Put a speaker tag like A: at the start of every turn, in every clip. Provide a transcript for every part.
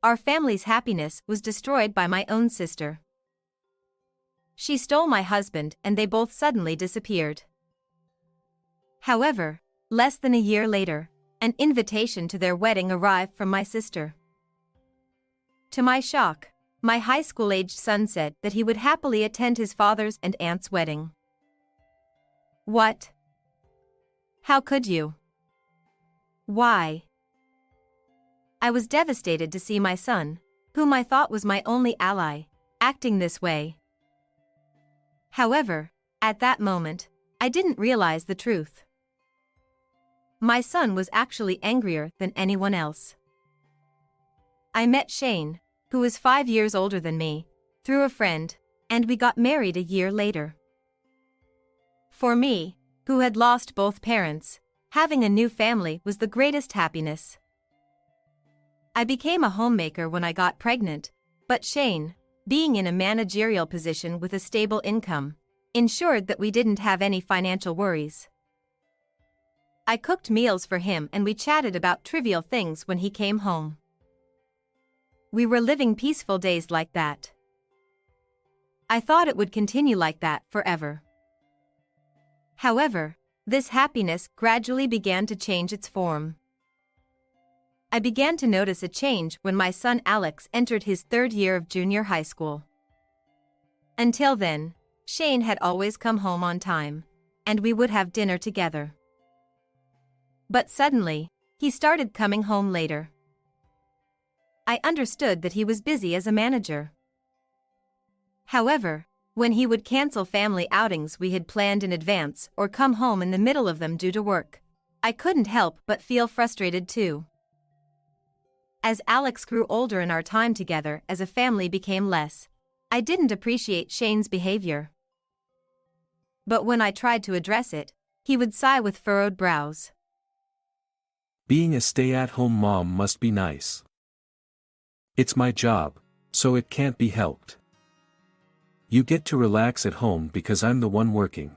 A: our family's happiness was destroyed by my own sister. She stole my husband and they both suddenly disappeared. However, less than a year later, an invitation to their wedding arrived from my sister. To my shock, my high school-aged son said that he would happily attend his father's and aunt's wedding. What? How could you? Why? I was devastated to see my son, whom I thought was my only ally, acting this way. However, at that moment, I didn't realize the truth. My son was actually angrier than anyone else. I met Shane, who was 5 years older than me, through a friend, and we got married a year later. For me, who had lost both parents, having a new family was the greatest happiness. I became a homemaker when I got pregnant, but Shane, being in a managerial position with a stable income, ensured that we didn't have any financial worries. I cooked meals for him and we chatted about trivial things when he came home. We were living peaceful days like that. I thought it would continue like that forever. However, this happiness gradually began to change its form. I began to notice a change when my son Alex entered his 3rd year of junior high school. Until then, Shane had always come home on time, and we would have dinner together. But suddenly, he started coming home later. I understood that he was busy as a manager. However, when he would cancel family outings we had planned in advance or come home in the middle of them due to work, I couldn't help but feel frustrated too. As Alex grew older and our time together as a family became less, I didn't appreciate Shane's behavior. But when I tried to address it, he would sigh with furrowed brows.
B: Being a stay-at-home mom must be nice. It's my job, so it can't be helped. You get to relax at home because I'm the one working.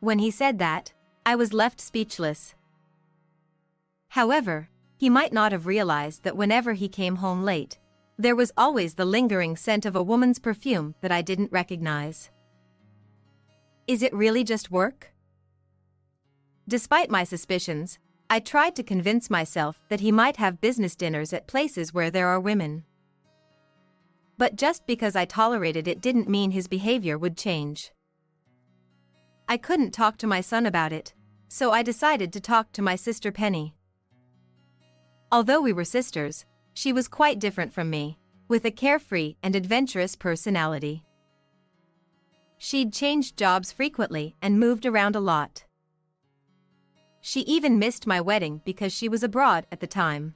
A: When he said that, I was left speechless. However, he might not have realized that whenever he came home late, there was always the lingering scent of a woman's perfume that I didn't recognize. Is it really just work? Despite my suspicions, I tried to convince myself that he might have business dinners at places where there are women. But just because I tolerated it didn't mean his behavior would change. I couldn't talk to my son about it, so I decided to talk to my sister Penny. Although we were sisters, she was quite different from me, with a carefree and adventurous personality. She'd changed jobs frequently and moved around a lot. She even missed my wedding because she was abroad at the time.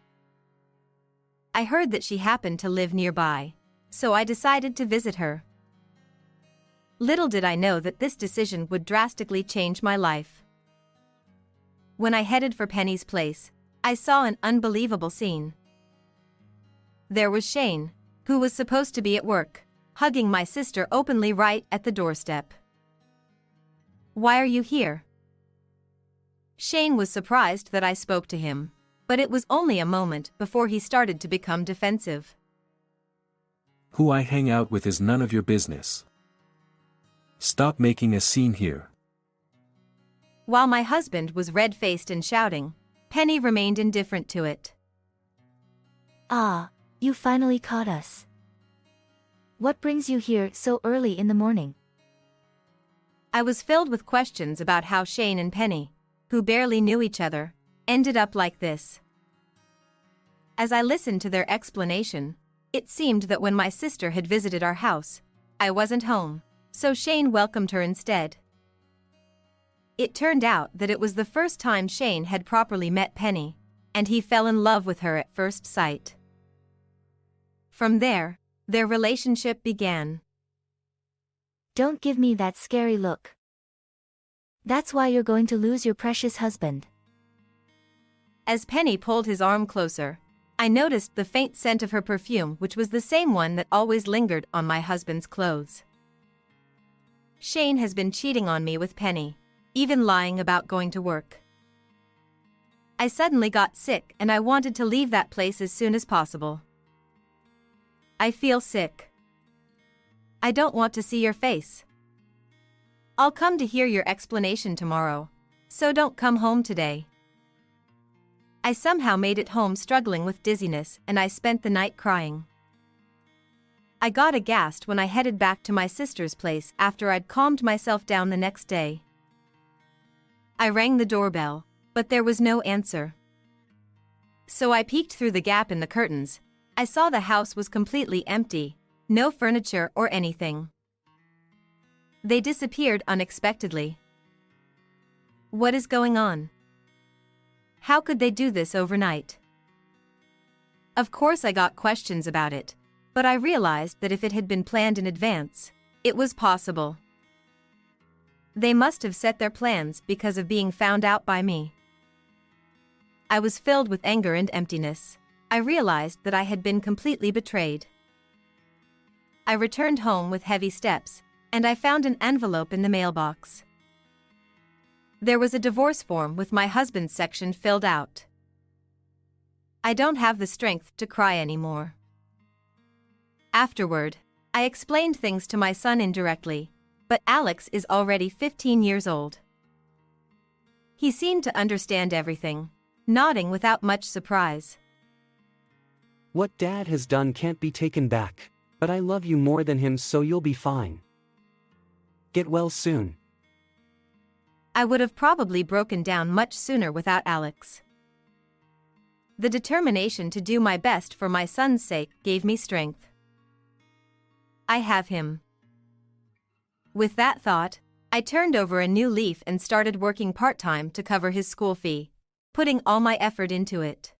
A: I heard that she happened to live nearby, so I decided to visit her. Little did I know that this decision would drastically change my life. When I headed for Penny's place, I saw an unbelievable scene. There was Shane, who was supposed to be at work, hugging my sister openly right at the doorstep. "Why are you here?" Shane was surprised that I spoke to him, but it was only a moment before he started to become defensive.
B: Who I hang out with is none of your business. Stop making a scene here.
A: While my husband was red-faced and shouting, Penny remained indifferent to it.
C: Ah, you finally caught us. What brings you here so early in the morning?
A: I was filled with questions about how Shane and Penny, who barely knew each other, ended up like this. As I listened to their explanation, it seemed that when my sister had visited our house, I wasn't home, so Shane welcomed her instead. It turned out that it was the first time Shane had properly met Penny, and he fell in love with her at first sight. From there, their relationship began.
C: Don't give me that scary look. That's why you're going to lose your precious husband.
A: As Penny pulled his arm closer, I noticed the faint scent of her perfume, which was the same one that always lingered on my husband's clothes. Shane has been cheating on me with Penny, even lying about going to work. I suddenly got sick and I wanted to leave that place as soon as possible. I feel sick. I don't want to see your face. I'll come to hear your explanation tomorrow, so don't come home today. I somehow made it home struggling with dizziness and I spent the night crying. I got aghast when I headed back to my sister's place after I'd calmed myself down the next day. I rang the doorbell, but there was no answer. So I peeked through the gap in the curtains. I saw the house was completely empty, no furniture or anything. They disappeared unexpectedly. What is going on? How could they do this overnight? Of course I got questions about it, but I realized that if it had been planned in advance, it was possible. They must have set their plans because of being found out by me. I was filled with anger and emptiness. I realized that I had been completely betrayed. I returned home with heavy steps, and I found an envelope in the mailbox. There was a divorce form with my husband's section filled out. I don't have the strength to cry anymore. Afterward, I explained things to my son indirectly, but Alex is already 15 years old. He seemed to understand everything, nodding without much surprise.
D: What Dad has done can't be taken back, but I love you more than him, so you'll be fine. Get well soon.
A: I would have probably broken down much sooner without Alex. The determination to do my best for my son's sake gave me strength. I have him. With that thought, I turned over a new leaf and started working part-time to cover his school fee, putting all my effort into it.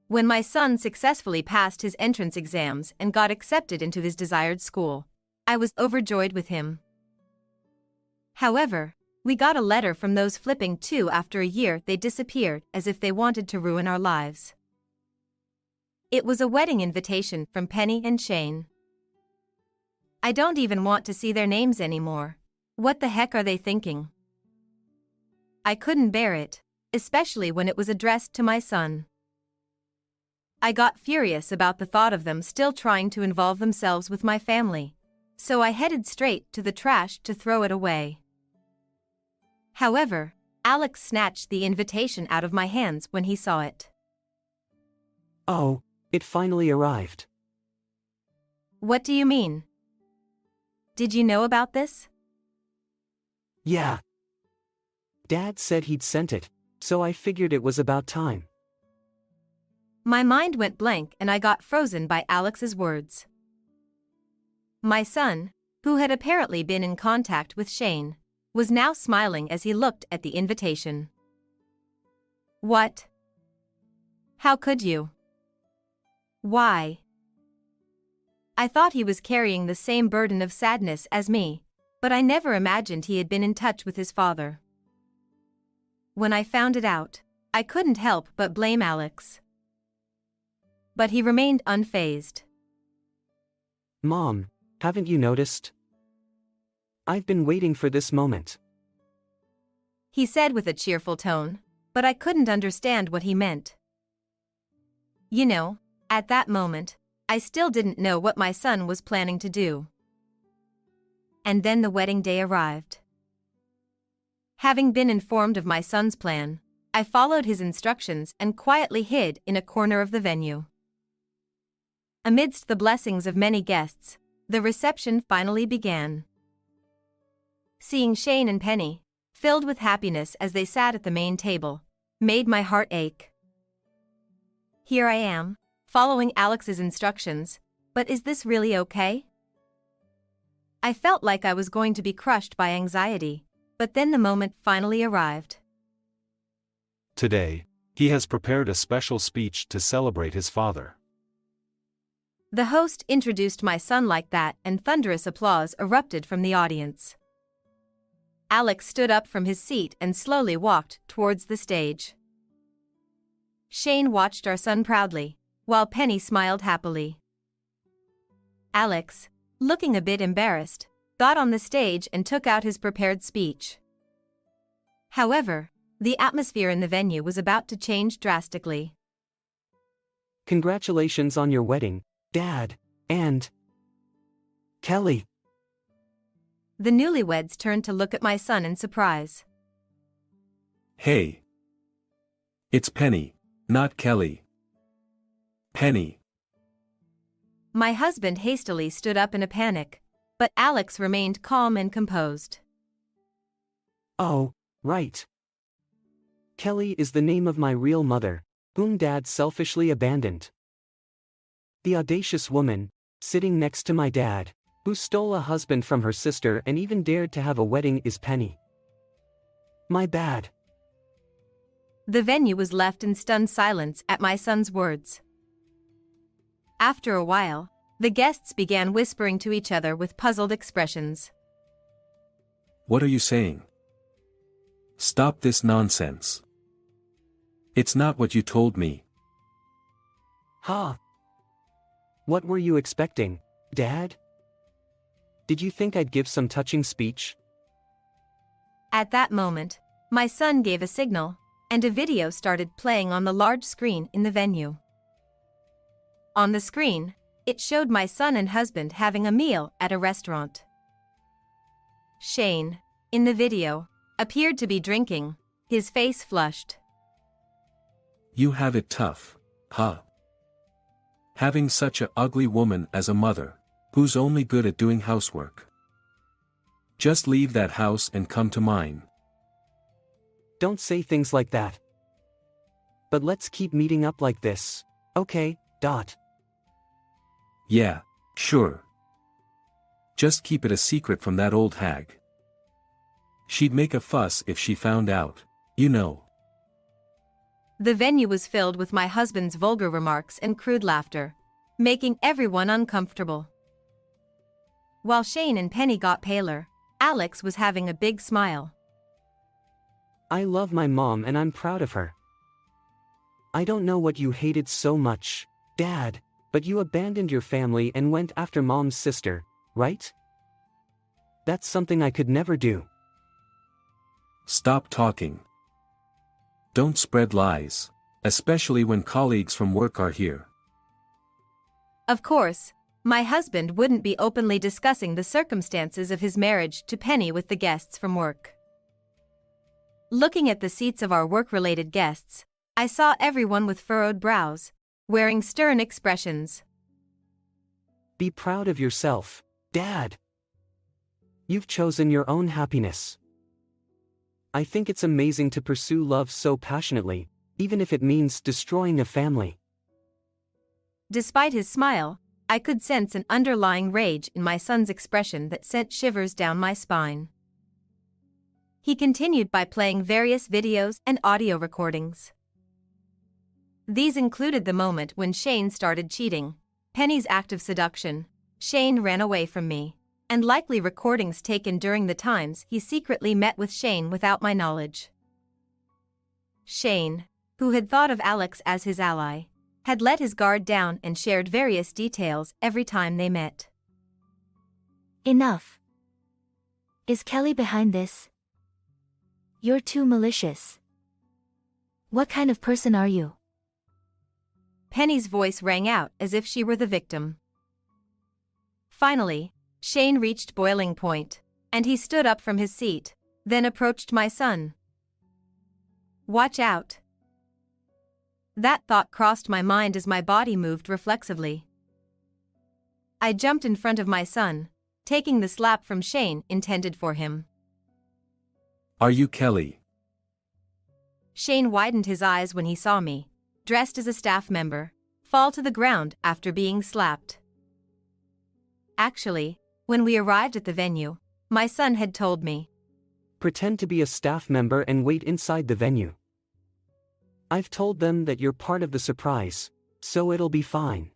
A: When my son successfully passed his entrance exams and got accepted into his desired school, I was overjoyed with him. However, we got a letter from those flipping too. After a year they disappeared as if they wanted to ruin our lives. It was a wedding invitation from Penny and Shane. I don't even want to see their names anymore. What the heck are they thinking? I couldn't bear it, especially when it was addressed to my son. I got furious about the thought of them still trying to involve themselves with my family, so I headed straight to the trash to throw it away. However, Alex snatched the invitation out of my hands when he saw it.
D: Oh, it finally arrived.
A: What do you mean? Did you know about this?
D: Yeah. Dad said he'd sent it, so I figured it was about time.
A: My mind went blank and I got frozen by Alex's words. My son, who had apparently been in contact with Shane, was now smiling as he looked at the invitation. What? How could you? Why? I thought he was carrying the same burden of sadness as me, but I never imagined he had been in touch with his father. When I found it out, I couldn't help but blame Alex. But he remained unfazed.
D: Mom, haven't you noticed? I've been waiting for this moment.
A: He said with a cheerful tone, but I couldn't understand what he meant. You know, at that moment, I still didn't know what my son was planning to do. And then the wedding day arrived. Having been informed of my son's plan, I followed his instructions and quietly hid in a corner of the venue. Amidst the blessings of many guests, the reception finally began. Seeing Shane and Penny, filled with happiness as they sat at the main table, made my heart ache. Here I am, following Alex's instructions, but is this really okay? I felt like I was going to be crushed by anxiety, but then the moment finally arrived.
B: Today, he has prepared a special speech to celebrate his father.
A: The host introduced my son like that, and thunderous applause erupted from the audience. Alex stood up from his seat and slowly walked towards the stage. Shane watched our son proudly, while Penny smiled happily. Alex, looking a bit embarrassed, got on the stage and took out his prepared speech. However, The atmosphere in the venue was about to change drastically.
D: Congratulations on your wedding, Dad, and Kelly.
A: The newlyweds turned to look at my son in surprise.
B: Hey. It's Penny, not Kelly. Penny.
A: My husband hastily stood up in a panic, but Alex remained calm and composed.
D: Oh, right. Kelly is the name of my real mother, whom Dad selfishly abandoned. The audacious woman, sitting next to my dad, who stole a husband from her sister and even dared to have a wedding, is Penny. My bad.
A: The venue was left in stunned silence at my son's words. After a while, the guests began whispering to each other with puzzled expressions.
B: What are you saying? Stop this nonsense. It's not what you told me.
D: Ha! What were you expecting, Dad? Did you think I'd give some touching speech?
A: At that moment, my son gave a signal, and a video started playing on the large screen in the venue. On the screen, it showed my son and husband having a meal at a restaurant. Shane, in the video, appeared to be drinking, his face flushed.
B: You have it tough, huh? Having such a ugly woman as a mother, who's only good at doing housework. Just leave that house and come to mine.
D: Don't say things like that. But let's keep meeting up like this, okay, Dot?
B: Yeah, sure. Just keep it a secret from that old hag. She'd make a fuss if she found out, you know.
A: The venue was filled with my husband's vulgar remarks and crude laughter, making everyone uncomfortable. While Shane and Penny got paler, Alex was having a big smile.
D: I love my mom and I'm proud of her. I don't know what you hated so much, Dad, but you abandoned your family and went after Mom's sister, right? That's something I could never do.
B: Stop talking. Don't spread lies, especially when colleagues from work are here.
A: Of course, my husband wouldn't be openly discussing the circumstances of his marriage to Penny with the guests from work. Looking at the seats of our work-related guests, I saw everyone with furrowed brows, wearing stern expressions.
D: Be proud of yourself, Dad. You've chosen your own happiness. I think it's amazing to pursue love so passionately, even if it means destroying a family.
A: Despite his smile, I could sense an underlying rage in my son's expression that sent shivers down my spine. He continued by playing various videos and audio recordings. These included the moment when Shane started cheating, Penny's act of seduction, Shane ran away from me, and likely recordings taken during the times he secretly met with Shane without my knowledge. Shane, who had thought of Alex as his ally, had let his guard down and shared various details every time they met.
C: Enough. Is Kelly behind this? You're too malicious. What kind of person are you?
A: Penny's voice rang out as if she were the victim. Finally, Shane reached boiling point, and he stood up from his seat, then approached my son. Watch out. That thought crossed my mind as my body moved reflexively. I jumped in front of my son, taking the slap from Shane intended for him.
B: Are you Kelly?
A: Shane widened his eyes when he saw me, dressed as a staff member, fall to the ground after being slapped. Actually, when we arrived at the venue, my son had told me.
D: Pretend to be a staff member and wait inside the venue. I've told them that you're part of the surprise, so it'll be fine.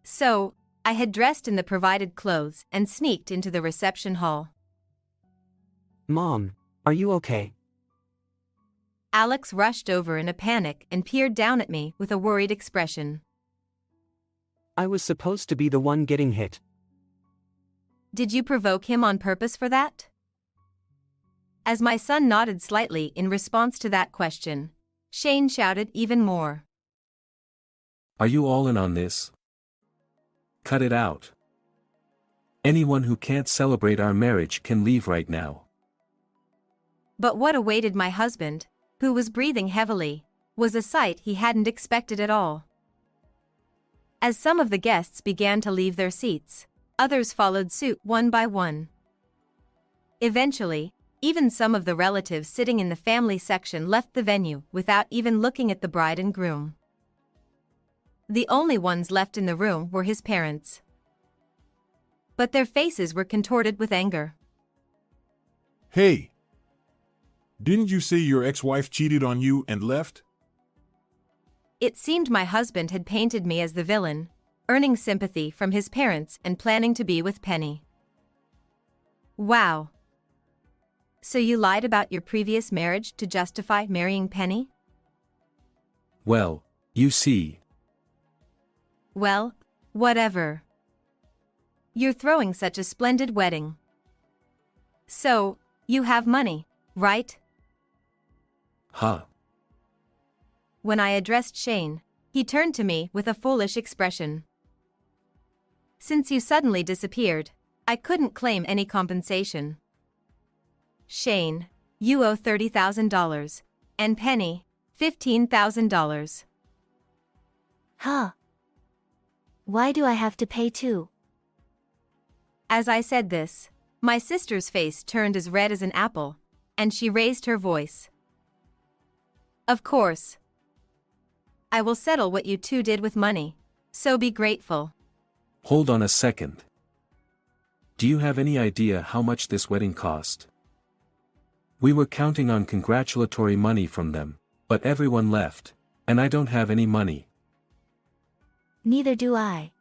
A: So, I had dressed in the provided clothes and sneaked into the reception hall.
D: Mom, are you okay?
A: Alex rushed over in a panic and peered down at me with a worried expression.
D: I was supposed to be the one getting hit.
A: Did you provoke him on purpose for that? As my son nodded slightly in response to that question, Shane shouted even more.
B: Are you all in on this? Cut it out. Anyone who can't celebrate our marriage can leave right now.
A: But what awaited my husband, who was breathing heavily, was a sight he hadn't expected at all. As some of the guests began to leave their seats, others followed suit one by one. Eventually, even some of the relatives sitting in the family section left the venue without even looking at the bride and groom. The only ones left in the room were his parents. But their faces were contorted with anger.
E: Hey! Didn't you say your ex-wife cheated on you and left?
A: It seemed my husband had painted me as the villain, earning sympathy from his parents and planning to be with Penny. Wow. So you lied about your previous marriage to justify marrying Penny?
B: Well, you see.
A: Well, whatever. You're throwing such a splendid wedding. So, you have money, right?
B: Huh.
A: When I addressed Shane, he turned to me with a foolish expression. Since you suddenly disappeared, I couldn't claim any compensation. Shane, you owe $30,000, and Penny, $15,000.
C: Huh? Why do I have to pay too?
A: As I said this, my sister's face turned as red as an apple, and she raised her voice. Of course. I will settle what you two did with money, so be grateful.
B: Hold on a second. Do you have any idea how much this wedding cost? We were counting on congratulatory money from them, but everyone left, and I don't have any money.
C: Neither do I.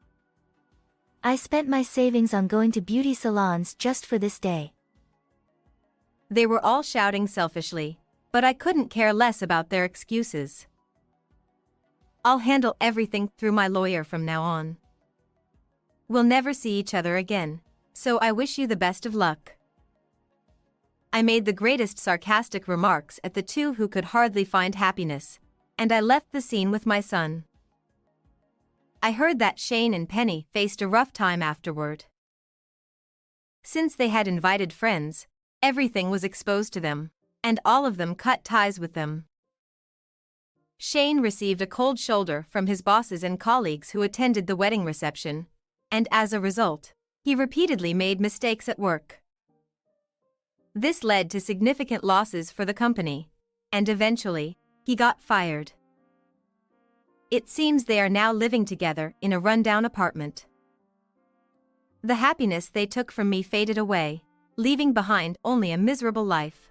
C: I spent my savings on going to beauty salons just for this day.
A: They were all shouting selfishly, but I couldn't care less about their excuses. I'll handle everything through my lawyer from now on. We'll never see each other again, so I wish you the best of luck. I made the greatest sarcastic remarks at the two who could hardly find happiness, and I left the scene with my son. I heard that Shane and Penny faced a rough time afterward. Since they had invited friends, everything was exposed to them, and all of them cut ties with them. Shane received a cold shoulder from his bosses and colleagues who attended the wedding reception, and as a result, he repeatedly made mistakes at work. This led to significant losses for the company, and eventually, he got fired. It seems they are now living together in a rundown apartment. The happiness they took from me faded away, leaving behind only a miserable life.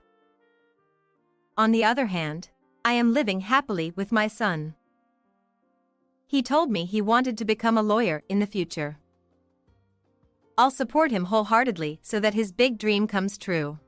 A: On the other hand, I am living happily with my son. He told me he wanted to become a lawyer in the future. I'll support him wholeheartedly so that his big dream comes true.